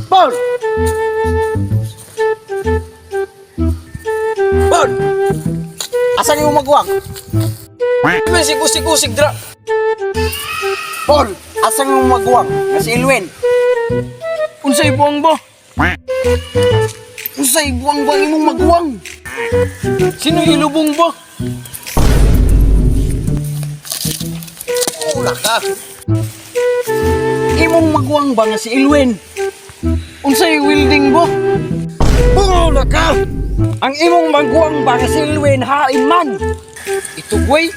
Paul! Paul! Asan yung magwang? May sikusig-kusig dra. Paul! Asan yung magwang? Na si Elwin. Unsay buwang ba? Usay buwang ba imong magwang? Sino ilubong ba? Wala ka. Imong magwang ba nga si Elwin? Unsay welding ba? Wala ka. Ang imong magwang ba nga si Elwin hain man. Itugway?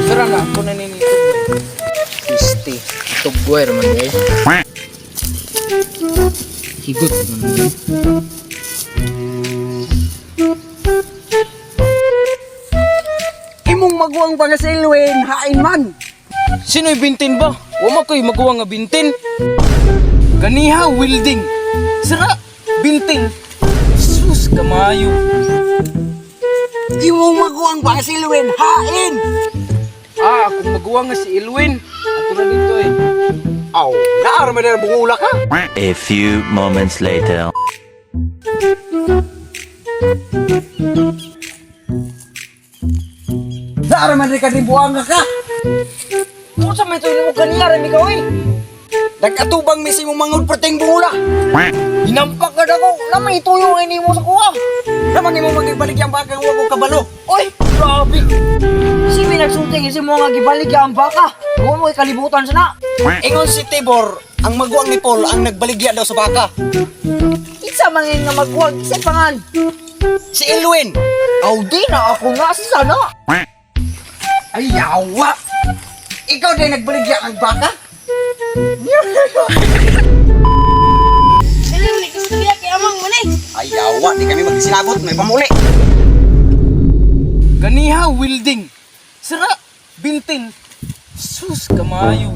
Sara na ako na nini itugway. Pisti. Itugway naman guys. Higot naman guys. Imong magwang ba nga si Elwin hain man. Sino'y bintin ba? Wama ko'y magawa nga bintin. Ganiha, welding. Sara, bintin. Sus, kamayo. Imong magwang ba nga si Elwin hain. Akong magawa nga si Elwin. Ato na dito eh. Aw, naaraman na bungula ka. A few moments later. Naaraman rin ka din buwanga ka. Kung sa may tuloy mo kanina rin ikaw eh. Nagkatubang misi mo mangod perteng bungula. Hinampak ka na ko. Naman ito yung ini mo sa kuha. Naman mo magibalik yung bakang wag ko kabalo. Oy, grabe. Si may nagsunting isi mo nga gibalik ang baka. Huwag mo kalibutan sana. Ingon si Tibor, ang magwang ni Paul ang nagbaligya daw sa baka. Isa mangin nga magwag. Isa pangan. Si Elwin. Aw di na ako nga si sana. Ay, yawa. Ikaw din nagbaligya ang baka? Galing ni Kuya kay amang muli. Ay, yawa. Di kami magsilagot. May pamuli. Ganiha, welding. Sara, bintin. Sus, kamayo.